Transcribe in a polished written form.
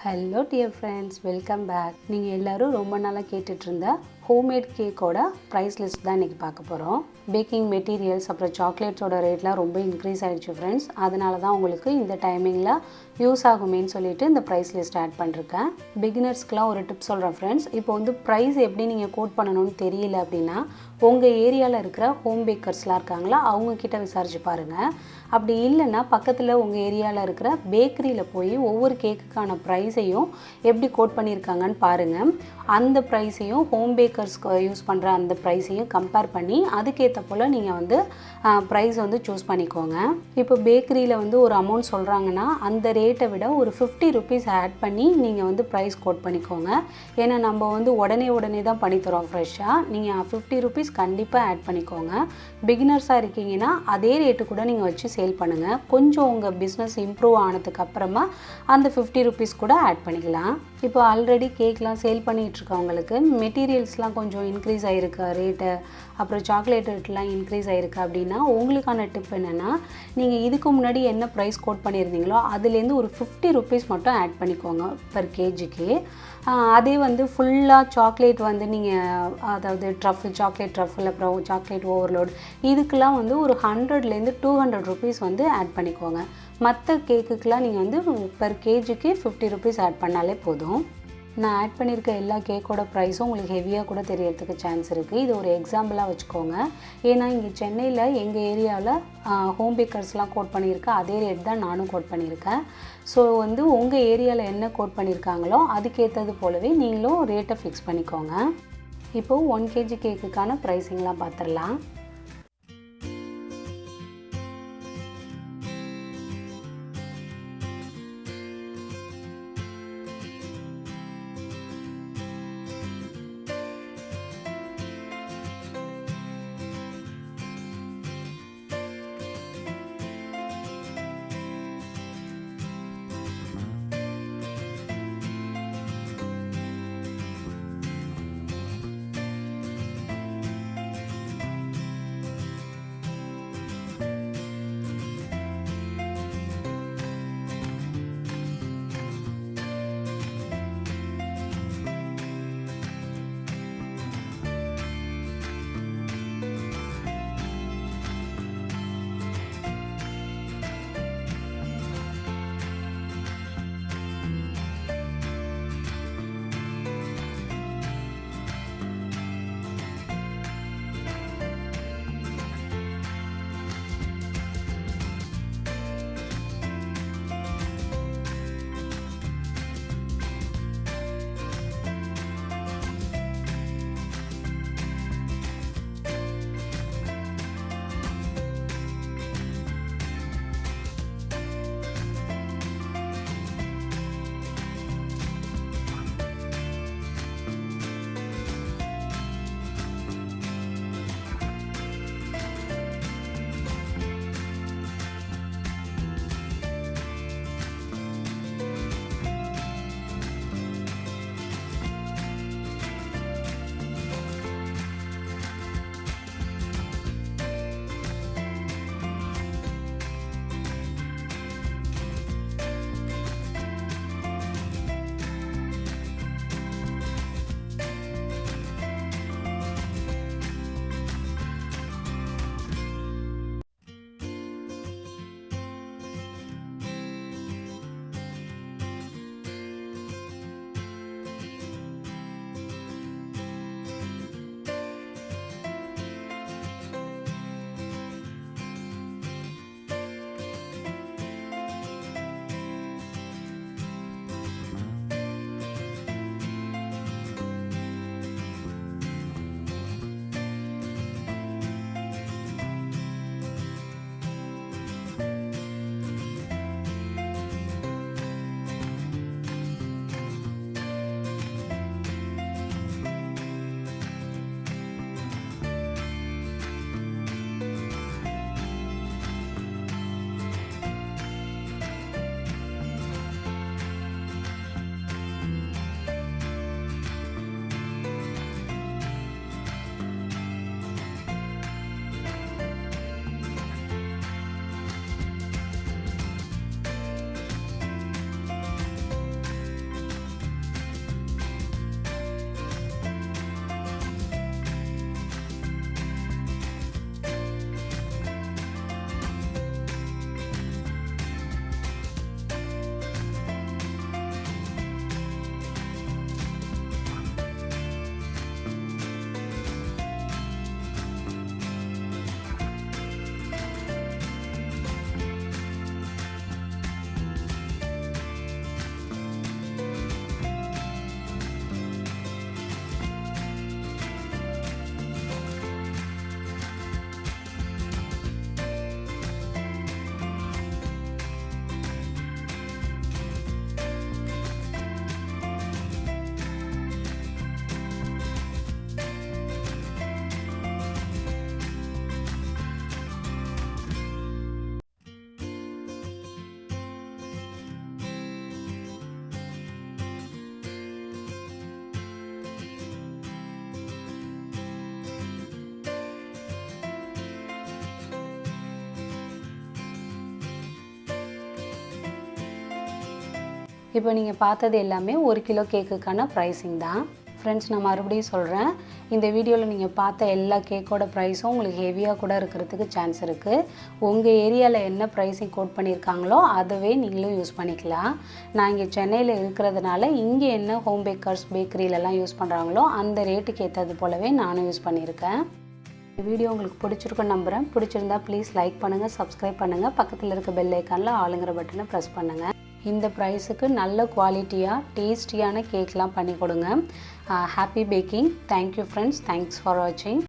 Hello dear friends, welcome back. நீங்கள் எல்லாரும் ரொம்ப நாளாக கேட்டுட்டு இருந்த ஹோம்மேட் கேக்கோட ப்ரைஸ் லிஸ்ட் தான் இன்றைக்கி பார்க்க போகிறோம். பேக்கிங் மெட்டீரியல்ஸ் அப்புறம் சாக்லேட்ஸோட ரேட்லாம் ரொம்ப இன்க்ரீஸ் ஆகிடுச்சு ஃப்ரெண்ட்ஸ். அதனால தான் உங்களுக்கு இந்த டைமிங்கில் யூஸ் ஆகுமேன்னு சொல்லிட்டு இந்த ப்ரைஸ் லிஸ்ட் ஆட் பண்ணிருக்கேன். பிகினர்ஸ்க்குலாம் ஒரு டிப் சொல்கிறேன் ஃப்ரெண்ட்ஸ். இப்போ வந்து ப்ரைஸ் எப்படி நீங்கள் கோட் பண்ணணும்னு தெரியல அப்படின்னா உங்கள் ஏரியாவில் இருக்கிற ஹோம் பேக்கர்ஸ்லாம் இருக்காங்களா அவங்கக்கிட்ட விசாரிச்சு பாருங்கள். அப்படி இல்லைன்னா பக்கத்தில் உங்கள் ஏரியாவில் இருக்கிற பேக்கரியில் போய் ஒவ்வொரு கேக்குக்கான ப்ரைஸையும் எப்படி கோட் பண்ணியிருக்காங்கன்னு பாருங்கள். அந்த ப்ரைஸையும் ஹோம் பேக்கர்ஸ்க்கு யூஸ் பண்ணுற அந்த ப்ரைஸையும் கம்பேர் பண்ணி அதுக்கேற்ற போல் நீங்கள் வந்து ப்ரைஸ் வந்து சூஸ் பண்ணிக்கோங்க. இப்போ பேக்கரியில் வந்து ஒரு அமௌண்ட் சொல்கிறாங்கன்னா அந்த ரேட்டை விட ஒரு 50 ருபீஸ் ஆட் பண்ணி நீங்கள் வந்து ப்ரைஸ் கோட் பண்ணிக்கோங்க. ஏன்னா நம்ம வந்து உடனே தான் பண்ணித்தரோம் ஃப்ரெஷ்ஷாக. நீங்கள் 50 ருபீஸ் கண்டிப்பாக ஆட் பண்ணிக்கோங்க. பிகினர்ஸாக இருக்கீங்கன்னா அதே ரேட்டு கூட நீங்கள் வச்சு சேல் பண்ணுங்கள். கொஞ்சம் உங்கள் பிஸ்னஸ் இம்ப்ரூவ் ஆனதுக்கு அப்புறமா அந்த 50 ருபீஸ் கூட ஆட் பண்ணிக்கலாம். இப்போ ஆல்ரெடி கேக்லாம் சேல் பண்ணிகிட்ருக்கவங்களுக்கு மெட்டீரியல்ஸ்லாம் கொஞ்சம் இன்க்ரீஸ் ஆகிருக்கு ரேட்டு, அப்புறம் சாக்லேட் ரேட்லாம் இன்க்ரீஸ் ஆகிருக்கு அப்படின்னா உங்களுக்கான டிப் என்னென்னா நீங்கள் இதுக்கு முன்னாடி என்ன ப்ரைஸ் கோட் பண்ணியிருந்தீங்களோ அதுலேருந்து ஒரு 50 ருபீஸ் மட்டும் ஆட் பண்ணிக்கோங்க பெர் கேஜிக்கு. அதே வந்து ஃபுல்லாக சாக்லேட் வந்து நீங்கள் அதாவது சாக்லேட் ட்ரஃபிள் அப்புறம் சாக்லேட் ஓவர்லோட் இதுக்கெலாம் வந்து ஒரு 100லேருந்து 200 ருபீஸ் வந்து ஆட் பண்ணிக்கோங்க. மற்ற கேக்குக்கெலாம் நீங்கள் வந்து பெர் கேஜிக்கு 50 ருபீஸ் ஆட் பண்ணாலே போதும். நான் ஆட் பண்ணியிருக்க எல்லா கேக்கோட ப்ரைஸும் உங்களுக்கு ஹெவியாக கூட தெரியறதுக்கு சான்ஸ் இருக்குது. இது ஒரு எக்ஸாம்பிளாக வச்சுக்கோங்க. ஏன்னா இங்கே சென்னையில் எங்கள் ஏரியாவில் ஹோம் பேக்கர்ஸ்லாம் கோட் பண்ணியிருக்கேன். அதே ரேட் தான் நானும் கோட் பண்ணியிருக்கேன். ஸோ வந்து உங்கள் ஏரியாவில் என்ன கோட் பண்ணியிருக்காங்களோ அதுக்கேற்றது போலவே நீங்களும் ரேட்டை ஃபிக்ஸ் பண்ணிக்கோங்க. இப்போது 1 கேஜி கேக்குக்கான ப்ரைஸிங்லாம் பார்த்துடலாம். இப்போ நீங்கள் பார்த்தது எல்லாமே 1 கிலோ கேக்குக்கான ப்ரைஸிங் தான். ஃப்ரெண்ட்ஸ், நான் மறுபடியும் சொல்கிறேன், இந்த வீடியோவில் நீங்கள் பார்த்த எல்லா கேக்கோட ப்ரைஸும் உங்களுக்கு ஹெவியாக கூட இருக்கிறதுக்கு சான்ஸ் இருக்குது. உங்கள் ஏரியாவில் என்ன ப்ரைஸிங் கோட் பண்ணியிருக்காங்களோ அதவே நீங்களும் யூஸ் பண்ணிக்கலாம். நான் இங்கே சென்னையில் இருக்கிறதுனால இங்கே என்ன ஹோம் பேக்கர்ஸ் பேக்கரியிலலாம் யூஸ் பண்ணுறாங்களோ அந்த ரேட்டுக்கு ஏற்றது போலவே நானும் யூஸ் பண்ணியிருக்கேன். இந்த வீடியோ உங்களுக்கு பிடிச்சிருக்குன்னு நம்புகிறேன். பிடிச்சிருந்தா ப்ளீஸ் லைக் பண்ணுங்கள், சப்ஸ்கிரைப் பண்ணுங்கள், பக்கத்தில் இருக்க பெல் ஐக்கானில் ஆளுங்கிற பட்டனை ப்ரெஸ் பண்ணுங்கள். இந்த ப்ரைஸுக்கு நல்ல குவாலிட்டியாக டேஸ்டியான கேக்லாம் பண்ணி கொடுங்க. Happy baking. Thank you friends. Thanks for வாட்சிங்.